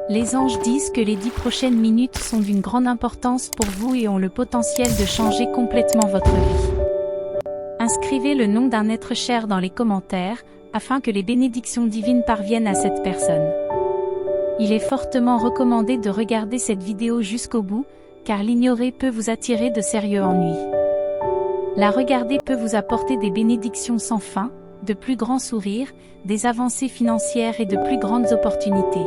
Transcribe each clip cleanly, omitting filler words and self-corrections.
Les anges disent que les 10 prochaines minutes sont d'une grande importance pour vous et ont le potentiel de changer complètement votre vie. Inscrivez le nom d'un être cher dans les commentaires, afin que les bénédictions divines parviennent à cette personne. Il est fortement recommandé de regarder cette vidéo jusqu'au bout, car l'ignorer peut vous attirer de sérieux ennuis. La regarder peut vous apporter des bénédictions sans fin, de plus grands sourires, des avancées financières et de plus grandes opportunités.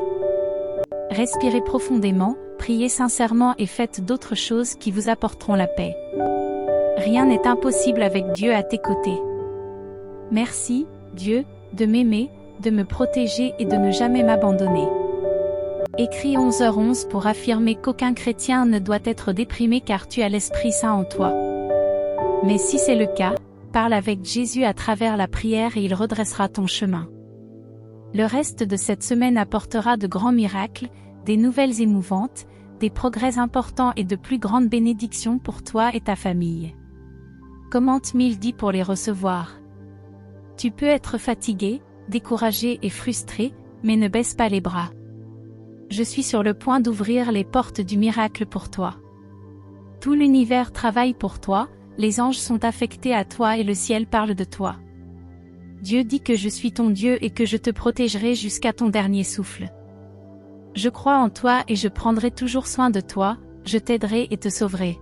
Respirez profondément, priez sincèrement et faites d'autres choses qui vous apporteront la paix. Rien n'est impossible avec Dieu à tes côtés. Merci, Dieu, de m'aimer, de me protéger et de ne jamais m'abandonner. Écris 11h11 pour affirmer qu'aucun chrétien ne doit être déprimé car tu as l'Esprit Saint en toi. Mais si c'est le cas, parle avec Jésus à travers la prière et il redressera ton chemin. Le reste de cette semaine apportera de grands miracles, des nouvelles émouvantes, des progrès importants et de plus grandes bénédictions pour toi et ta famille. Commente 1010 pour les recevoir. Tu peux être fatigué, découragé et frustré, mais ne baisse pas les bras. Je suis sur le point d'ouvrir les portes du miracle pour toi. Tout l'univers travaille pour toi, les anges sont affectés à toi et le ciel parle de toi. Dieu dit que je suis ton Dieu et que je te protégerai jusqu'à ton dernier souffle. Je crois en toi et je prendrai toujours soin de toi, je t'aiderai et te sauverai.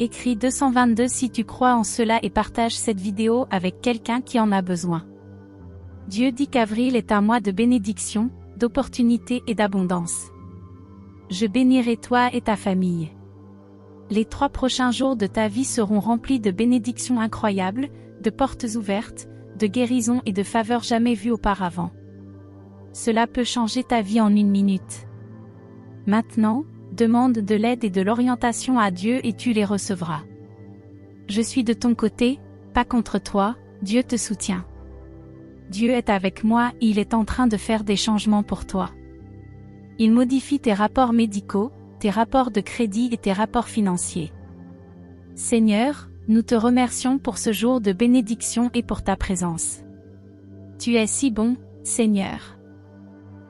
Écris 222 si tu crois en cela et partage cette vidéo avec quelqu'un qui en a besoin. Dieu dit qu'avril est un mois de bénédiction, d'opportunité et d'abondance. Je bénirai toi et ta famille. Les 3 prochains jours de ta vie seront remplis de bénédictions incroyables, de portes ouvertes, de guérison et de faveurs jamais vues auparavant. Cela peut changer ta vie en 1 minute. Maintenant, demande de l'aide et de l'orientation à Dieu et tu les recevras. Je suis de ton côté, pas contre toi, Dieu te soutient. Dieu est avec moi et il est en train de faire des changements pour toi. Il modifie tes rapports médicaux, tes rapports de crédit et tes rapports financiers. Seigneur, nous te remercions pour ce jour de bénédiction et pour ta présence. Tu es si bon, Seigneur.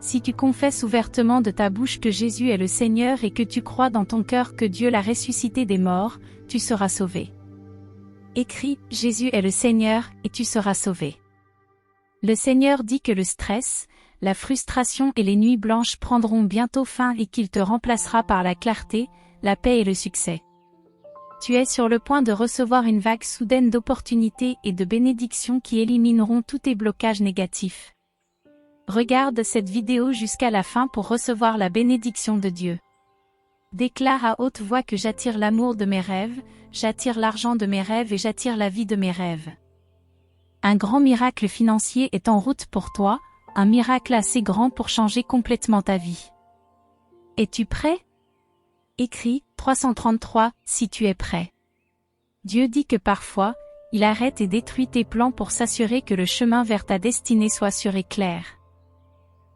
Si tu confesses ouvertement de ta bouche que Jésus est le Seigneur et que tu crois dans ton cœur que Dieu l'a ressuscité des morts, tu seras sauvé. Écris, Jésus est le Seigneur et tu seras sauvé. Le Seigneur dit que le stress, la frustration et les nuits blanches prendront bientôt fin et qu'il te remplacera par la clarté, la paix et le succès. Tu es sur le point de recevoir une vague soudaine d'opportunités et de bénédictions qui élimineront tous tes blocages négatifs. Regarde cette vidéo jusqu'à la fin pour recevoir la bénédiction de Dieu. Déclare à haute voix que j'attire l'amour de mes rêves, j'attire l'argent de mes rêves et j'attire la vie de mes rêves. Un grand miracle financier est en route pour toi, un miracle assez grand pour changer complètement ta vie. Es-tu prêt? Écris 333 si tu es prêt. Dieu dit que parfois, il arrête et détruit tes plans pour s'assurer que le chemin vers ta destinée soit sûr et clair.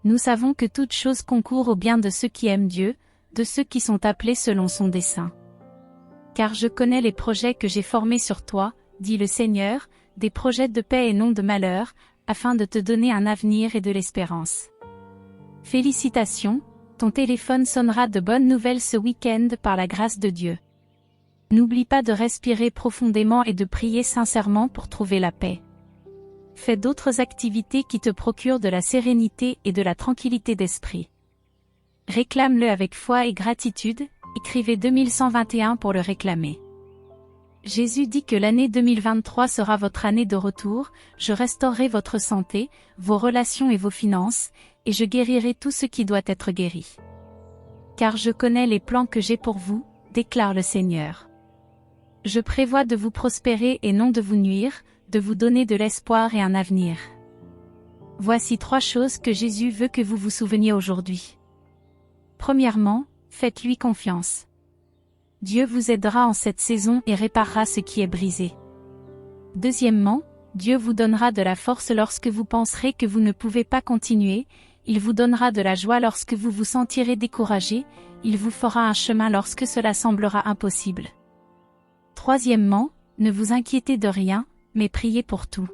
Nous savons que toute chose concourt au bien de ceux qui aiment Dieu, de ceux qui sont appelés selon son dessein. Car je connais les projets que j'ai formés sur toi, dit le Seigneur, des projets de paix et non de malheur, afin de te donner un avenir et de l'espérance. Félicitations, ton téléphone sonnera de bonnes nouvelles ce week-end par la grâce de Dieu. N'oublie pas de respirer profondément et de prier sincèrement pour trouver la paix. Fais d'autres activités qui te procurent de la sérénité et de la tranquillité d'esprit. Réclame-le avec foi et gratitude, écrivez 2121 pour le réclamer. Jésus dit que l'année 2023 sera votre année de retour, je restaurerai votre santé, vos relations et vos finances, et je guérirai tout ce qui doit être guéri. Car je connais les plans que j'ai pour vous, déclare le Seigneur. Je prévois de vous prospérer et non de vous nuire, de vous donner de l'espoir et un avenir. Voici 3 choses que Jésus veut que vous vous souveniez aujourd'hui. Premièrement, faites-lui confiance. Dieu vous aidera en cette saison et réparera ce qui est brisé. Deuxièmement, Dieu vous donnera de la force lorsque vous penserez que vous ne pouvez pas continuer, il vous donnera de la joie lorsque vous vous sentirez découragé, il vous fera un chemin lorsque cela semblera impossible. Troisièmement, ne vous inquiétez de rien, mais priez pour tout.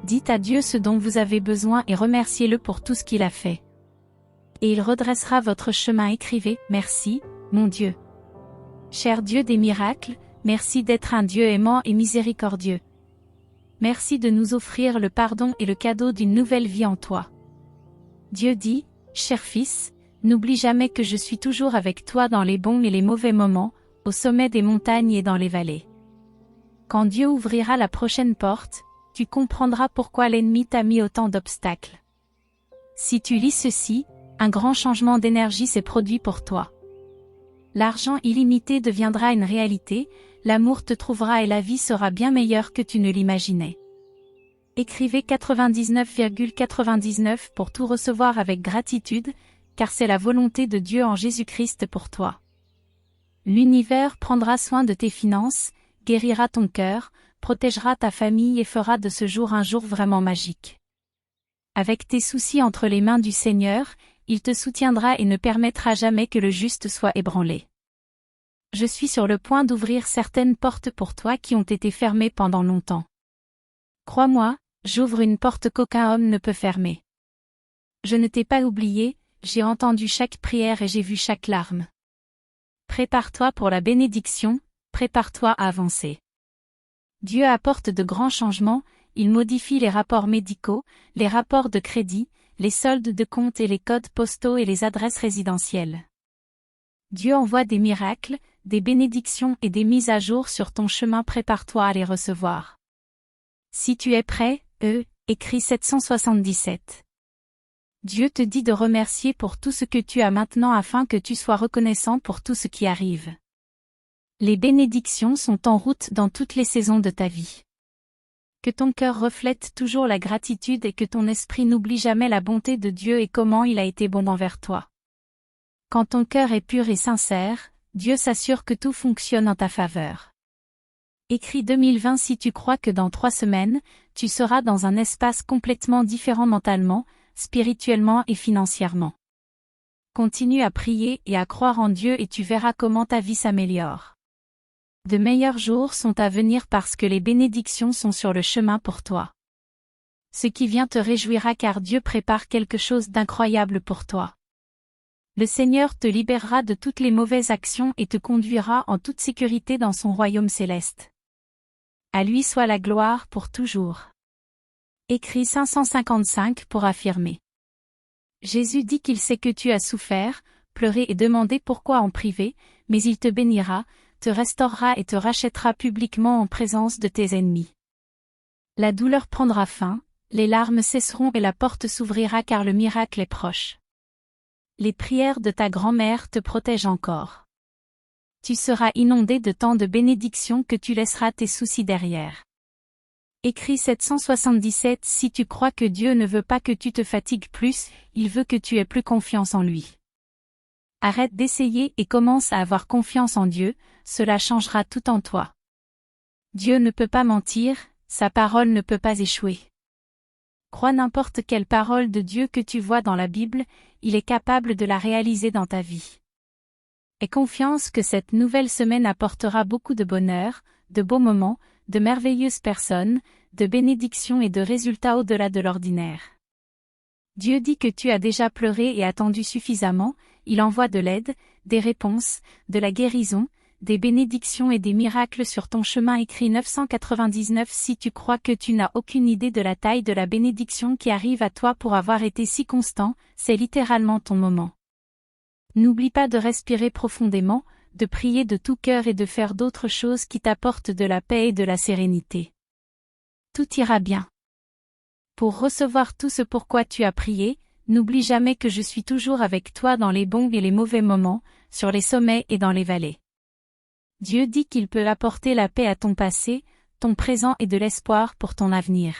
Dites à Dieu ce dont vous avez besoin et remerciez-le pour tout ce qu'il a fait. Et il redressera votre chemin. Écrivez, merci, mon Dieu. Cher Dieu des miracles, merci d'être un Dieu aimant et miséricordieux. Merci de nous offrir le pardon et le cadeau d'une nouvelle vie en toi. Dieu dit, cher fils, n'oublie jamais que je suis toujours avec toi dans les bons et les mauvais moments, au sommet des montagnes et dans les vallées. Quand Dieu ouvrira la prochaine porte, tu comprendras pourquoi l'ennemi t'a mis autant d'obstacles. Si tu lis ceci, un grand changement d'énergie s'est produit pour toi. L'argent illimité deviendra une réalité, l'amour te trouvera et la vie sera bien meilleure que tu ne l'imaginais. Écrivez 99,99 pour tout recevoir avec gratitude, car c'est la volonté de Dieu en Jésus-Christ pour toi. L'univers prendra soin de tes finances, guérira ton cœur, protégera ta famille et fera de ce jour un jour vraiment magique. Avec tes soucis entre les mains du Seigneur, il te soutiendra et ne permettra jamais que le juste soit ébranlé. Je suis sur le point d'ouvrir certaines portes pour toi qui ont été fermées pendant longtemps. Crois-moi, j'ouvre une porte qu'aucun homme ne peut fermer. Je ne t'ai pas oublié, j'ai entendu chaque prière et j'ai vu chaque larme. Prépare-toi pour la bénédiction, prépare-toi à avancer. Dieu apporte de grands changements, il modifie les rapports médicaux, les rapports de crédit, les soldes de compte et les codes postaux et les adresses résidentielles. Dieu envoie des miracles, des bénédictions et des mises à jour sur ton chemin. Prépare-toi à les recevoir. Si tu es prêt, écris 777. Dieu te dit de remercier pour tout ce que tu as maintenant afin que tu sois reconnaissant pour tout ce qui arrive. Les bénédictions sont en route dans toutes les saisons de ta vie. Que ton cœur reflète toujours la gratitude et que ton esprit n'oublie jamais la bonté de Dieu et comment il a été bon envers toi. Quand ton cœur est pur et sincère, Dieu s'assure que tout fonctionne en ta faveur. Écris 2020. Si tu crois que dans 3 semaines, tu seras dans un espace complètement différent mentalement, spirituellement et financièrement. Continue à prier et à croire en Dieu et tu verras comment ta vie s'améliore. De meilleurs jours sont à venir parce que les bénédictions sont sur le chemin pour toi. Ce qui vient te réjouira car Dieu prépare quelque chose d'incroyable pour toi. Le Seigneur te libérera de toutes les mauvaises actions et te conduira en toute sécurité dans son royaume céleste. À lui soit la gloire pour toujours. Écris 555 pour affirmer. Jésus dit qu'il sait que tu as souffert, pleuré et demandé pourquoi en privé, mais il te bénira, te restaurera et te rachètera publiquement en présence de tes ennemis. La douleur prendra fin, les larmes cesseront et la porte s'ouvrira car le miracle est proche. Les prières de ta grand-mère te protègent encore. Tu seras inondé de tant de bénédictions que tu laisseras tes soucis derrière. Écris 777. Si tu crois que Dieu ne veut pas que tu te fatigues plus, il veut que tu aies plus confiance en lui. Arrête d'essayer et commence à avoir confiance en Dieu, cela changera tout en toi. Dieu ne peut pas mentir, sa parole ne peut pas échouer. Crois n'importe quelle parole de Dieu que tu vois dans la Bible, il est capable de la réaliser dans ta vie. Aie confiance que cette nouvelle semaine apportera beaucoup de bonheur, de beaux moments, de merveilleuses personnes, de bénédictions et de résultats au-delà de l'ordinaire. Dieu dit que tu as déjà pleuré et attendu suffisamment, il envoie de l'aide, des réponses, de la guérison, des bénédictions et des miracles sur ton chemin. Écrit 999. Si tu crois que tu n'as aucune idée de la taille de la bénédiction qui arrive à toi pour avoir été si constant, c'est littéralement ton moment. N'oublie pas de respirer profondément, de prier de tout cœur et de faire d'autres choses qui t'apportent de la paix et de la sérénité. Tout ira bien. Pour recevoir tout ce pourquoi tu as prié, n'oublie jamais que je suis toujours avec toi dans les bons et les mauvais moments, sur les sommets et dans les vallées. Dieu dit qu'il peut apporter la paix à ton passé, ton présent et de l'espoir pour ton avenir.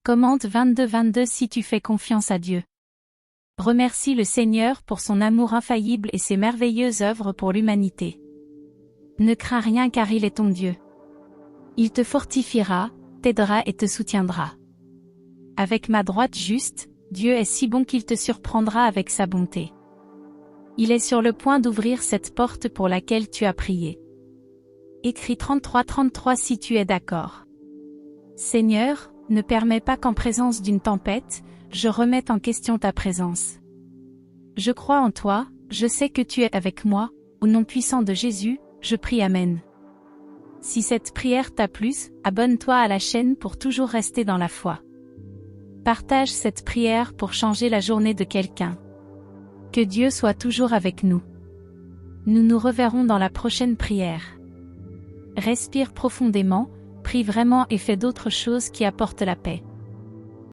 Commande 22:22. Si tu fais confiance à Dieu. Remercie le Seigneur pour son amour infaillible et ses merveilleuses œuvres pour l'humanité. Ne crains rien car il est ton Dieu. Il te fortifiera, t'aidera et te soutiendra. Avec ma droite juste, Dieu est si bon qu'il te surprendra avec sa bonté. Il est sur le point d'ouvrir cette porte pour laquelle tu as prié. Écris 33:33 si tu es d'accord. Seigneur, ne permets pas qu'en présence d'une tempête, je remette en question ta présence. Je crois en toi, je sais que tu es avec moi, au nom puissant de Jésus, je prie Amen. Si cette prière t'a plu, abonne-toi à la chaîne pour toujours rester dans la foi. Partage cette prière pour changer la journée de quelqu'un. Que Dieu soit toujours avec nous. Nous nous reverrons dans la prochaine prière. Respire profondément, prie vraiment et fais d'autres choses qui apportent la paix.